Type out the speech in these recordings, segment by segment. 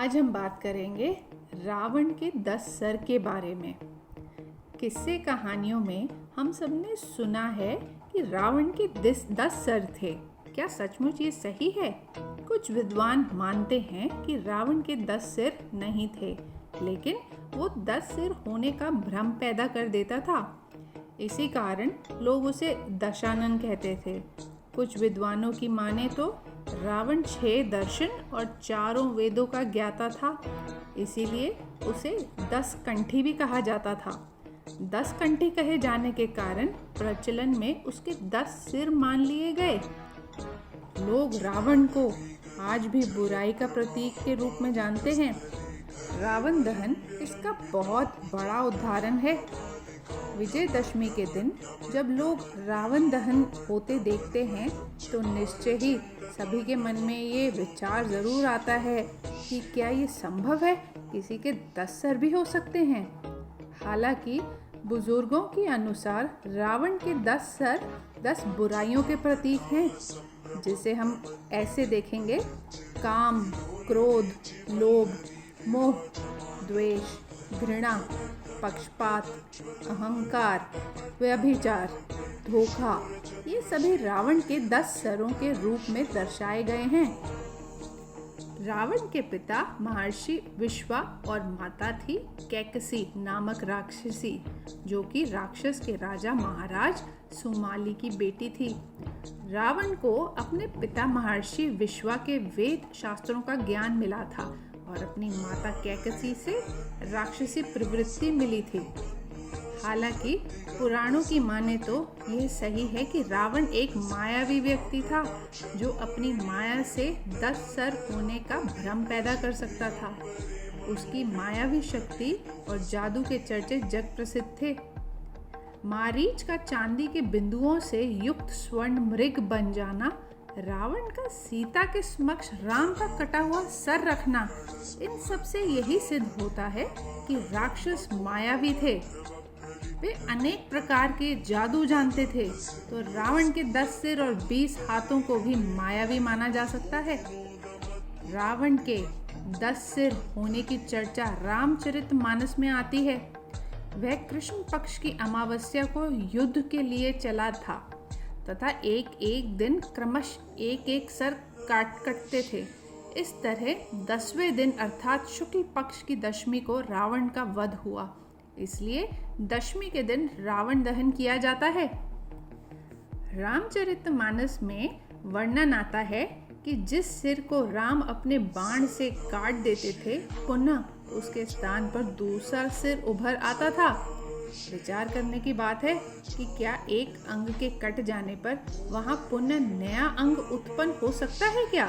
आज हम बात करेंगे रावण के 10 सर के बारे में। किस्से कहानियों में हम सबने सुना है कि रावण के 10 सर थे। क्या सचमुच ये सही है? कुछ विद्वान मानते हैं कि रावण के 10 सिर नहीं थे, लेकिन वो 10 सिर होने का भ्रम पैदा कर देता था। इसी कारण लोग उसे दशानन कहते थे। कुछ विद्वानों की माने तो रावण 6 दर्शन और 4 वेदों का ज्ञाता था, इसीलिए उसे 10 कंठी भी कहा जाता था। 10 कंठी कहे जाने के कारण प्रचलन में उसके 10 सिर मान लिए गए। लोग रावण को आज भी बुराई का प्रतीक के रूप में जानते हैं। रावण दहन इसका बहुत बड़ा उदाहरण है। विजयदशमी के दिन जब लोग रावण दहन होते देखते हैं तो निश्चय ही सभी के मन में ये विचार जरूर आता है कि क्या ये संभव है, किसी के 10 सर भी हो सकते हैं। हालांकि बुजुर्गों के अनुसार रावण के 10 सर 10 बुराइयों के प्रतीक हैं, जिसे हम ऐसे देखेंगे: काम, क्रोध, लोभ, मोह, द्वेष, घृणा, पक्षपात, अहंकार, व्यभिचार, धोखा। ये सभी रावण के 10 सरों के रूप में दर्शाए गए हैं। रावण के पिता महर्षि विश्वा और माता थी कैकसी नामक राक्षसी, जो कि राक्षस के राजा महाराज सुमाली की बेटी थी। रावण को अपने पिता महर्षि विश्वा के वेद शास्त्रों का ज्ञान मिला था और अपनी माता कैकसी से राक्षसी प्रवृत्ति मिली थी। हालांकि पुराणों की माने तो यह सही है कि रावण एक मायावी व्यक्ति था, जो अपनी माया से 10 सर होने का भ्रम पैदा कर सकता था। उसकी मायावी शक्ति और जादू के चर्चे जग प्रसिद्ध थे। मारीच का चांदी के बिंदुओं से युक्त स्वर्ण मृग बन जाना, रावण का सीता के समक्ष राम का कटा हुआ सर रखना, इन सब से यही सिद्ध होता है कि राक्षस मायावी थे। वे अनेक प्रकार के जादू जानते थे, तो रावण के 10 सिर और 20 हाथों को भी मायावी माना जा सकता है। रावण के 10 सिर होने की चर्चा रामचरितमानस में आती है। वह कृष्ण पक्ष की अमावस्या को युद्ध के लिए चला था तथा एक एक दिन क्रमशः एक एक सर काटते थे। इस तरह 10वें दिन अर्थात शुक्ल पक्ष की दशमी को रावण का वध हुआ, इसलिए दशमी के दिन रावण दहन किया जाता है। रामचरितमानस में वर्णन आता है कि जिस सिर को राम अपने बाण से काट देते थे, पुनः उसके स्थान पर दूसरा सिर उभर आता था। विचार करने की बात है कि क्या एक अंग के कट जाने पर वहां पुनः नया अंग उत्पन्न हो सकता है क्या?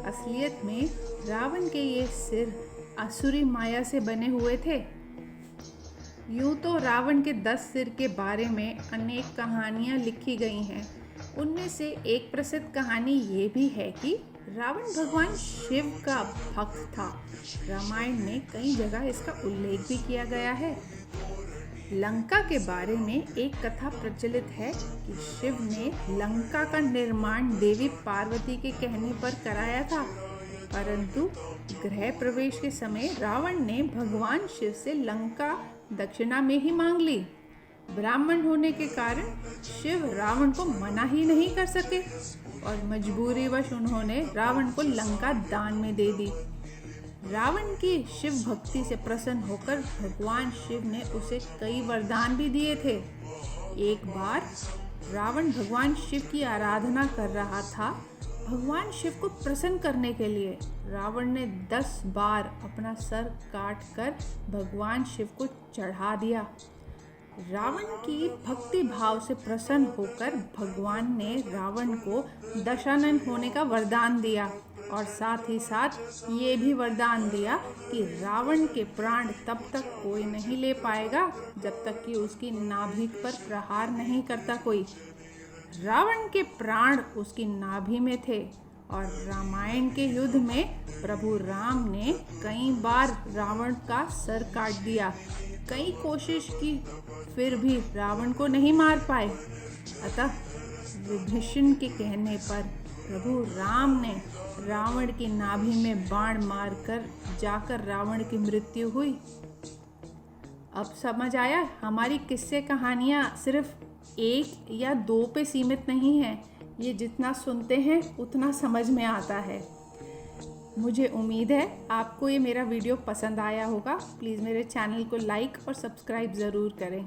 असलियत में रावण के ये सिर असुरी माया से बने हुए थे। यूं तो रावण के 10 सिर के बारे में अनेक कहानियां लिखी गई हैं। उनमें से एक प्रसिद्ध कहानी ये भी है कि रावण भगवान शिव का भक्त था। रामायण में कई जगह इसका उल्लेख भी किया गया है। लंका के बारे में एक कथा प्रचलित है कि शिव ने लंका का निर्माण देवी पार्वती के कहने पर कराया था, परंतु गृह प्रवेश के समय रावण ने भगवान शिव से लंका दक्षिणा में ही मांग ली। ब्राह्मण होने के कारण शिव रावण को मना ही नहीं कर सके और मजबूरीवश उन्होंने रावण को लंका दान में दे दी। रावण की शिव भक्ति से प्रसन्न होकर भगवान शिव ने उसे कई वरदान भी दिए थे। एक बार रावण भगवान शिव की आराधना कर रहा था। भगवान शिव को प्रसन्न करने के लिए रावण ने 10 बार अपना सर काट कर भगवान शिव को चढ़ा दिया। रावण की भक्ति भाव से प्रसन्न होकर भगवान ने रावण को दशानन होने का वरदान दिया और साथ ही साथ ये भी वरदान दिया कि रावण के प्राण तब तक कोई नहीं ले पाएगा जब तक कि उसकी नाभि पर प्रहार नहीं करता कोई। रावण के प्राण उसकी नाभि में थे और रामायण के युद्ध में प्रभु राम ने कई बार रावण का सर काट दिया। कई कोशिश की, फिर भी रावण को नहीं मार पाए। अतः विभीषण के कहने पर प्रभु राम ने रावण की नाभि में बाण मारकर जाकर रावण की मृत्यु हुई। अब समझ आया, हमारी किस्से कहानियाँ सिर्फ 1 या 2 पे सीमित नहीं हैं। ये जितना सुनते हैं उतना समझ में आता है। मुझे उम्मीद है आपको ये मेरा वीडियो पसंद आया होगा। प्लीज़ मेरे चैनल को लाइक और सब्सक्राइब ज़रूर करें।